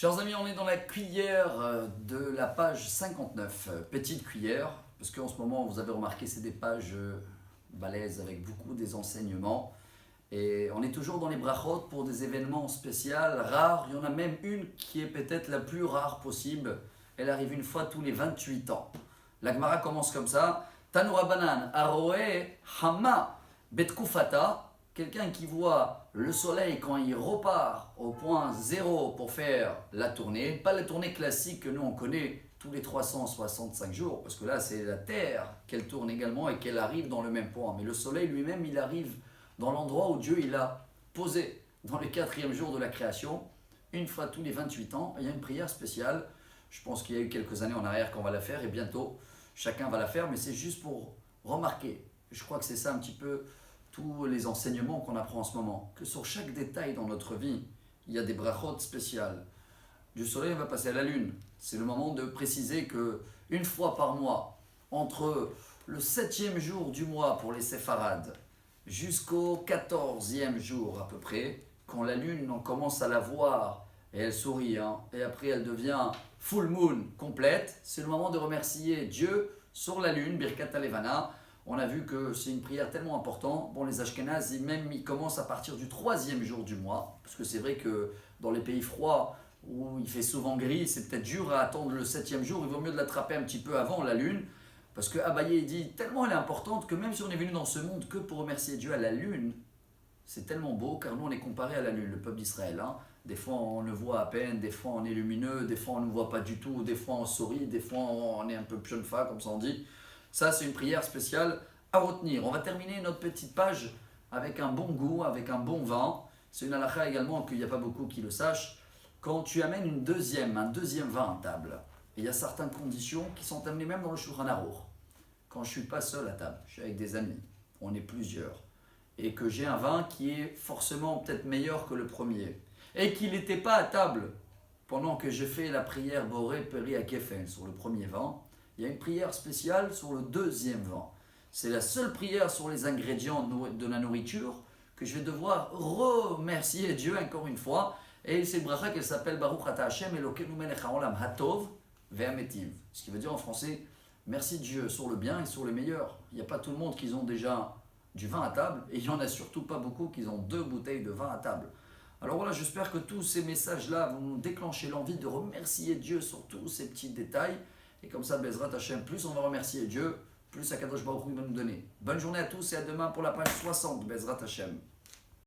Chers amis, on est dans la cuillère de la page 59, petite cuillère, parce qu'en ce moment, vous avez remarqué, c'est des pages balèzes avec beaucoup des enseignements. Et on est toujours dans les brachot pour des événements spéciaux, rares. Il y en a même une qui est peut-être la plus rare possible. Elle arrive une fois tous les 28 ans. La Gemara commence comme ça. Tanura banan, aroe, hama, betkufata. Quelqu'un qui voit le soleil quand il repart au point zéro pour faire la tournée, pas la tournée classique que nous on connaît tous les 365 jours, parce que là c'est la Terre qu'elle tourne également et qu'elle arrive dans le même point. Mais le soleil lui-même, il arrive dans l'endroit où Dieu il a posé, dans le 4e jour de la création, une fois tous les 28 ans. Il y a une prière spéciale, je pense qu'il y a eu quelques années en arrière qu'on va la faire, et bientôt chacun va la faire, mais c'est juste pour remarquer. Je crois que c'est ça un petit peu tous les enseignements qu'on apprend en ce moment, que sur chaque détail dans notre vie, il y a des brachot spéciales. Du soleil, on va passer à la lune. C'est le moment de préciser que une fois par mois, entre le 7e jour du mois pour les séfarades, jusqu'au 14e jour à peu près, quand la lune, on commence à la voir, et elle sourit, et après elle devient full moon complète, c'est le moment de remercier Dieu sur la lune, Birkat Alevana. On a vu que c'est une prière tellement importante. Bon, les Ashkénazes, même ils commencent à partir du 3e jour du mois, parce que c'est vrai que dans les pays froids, où il fait souvent gris, c'est peut-être dur à attendre le 7e jour, il vaut mieux de l'attraper un petit peu avant la lune, parce que Abaye dit tellement elle est importante que même si on est venu dans ce monde que pour remercier Dieu à la lune, c'est tellement beau, car nous on est comparé à la lune, le peuple d'Israël. Des fois on le voit à peine, des fois on est lumineux, des fois on ne le voit pas du tout, des fois on sourit, des fois on est un peu pionfa, comme ça on dit. Ça, c'est une prière spéciale à retenir. On va terminer notre petite page avec un bon goût, avec un bon vin. C'est une halakha également qu'il n'y a pas beaucoup qui le sachent. Quand tu amènes un deuxième vin à table, et il y a certaines conditions qui sont amenées même dans le Shulchan Aruch. Quand je ne suis pas seul à table, je suis avec des amis, on est plusieurs, et que j'ai un vin qui est forcément peut-être meilleur que le premier, et qu'il n'était pas à table pendant que j'ai fait la prière Boré Peri à Kefen sur le premier vin, il y a une prière spéciale sur le deuxième vin. C'est la seule prière sur les ingrédients de la nourriture que je vais devoir remercier Dieu encore une fois. Et c'est une bracha qu'elle s'appelle Baruch Ata Hashem Elokeinu melech haolam hatov ve'ametiv. Ce qui veut dire en français, merci Dieu sur le bien et sur le meilleur. Il n'y a pas tout le monde qui ont déjà du vin à table, et il n'y en a surtout pas beaucoup qui ont 2 bouteilles de vin à table. Alors voilà, j'espère que tous ces messages-là vont nous déclencher l'envie de remercier Dieu sur tous ces petits détails. Et comme ça, Bezrat Hashem, plus on va remercier Dieu, plus Akadosh Baruch Hu va nous donner. Bonne journée à tous et à demain pour la page 60, Bezrat Hashem.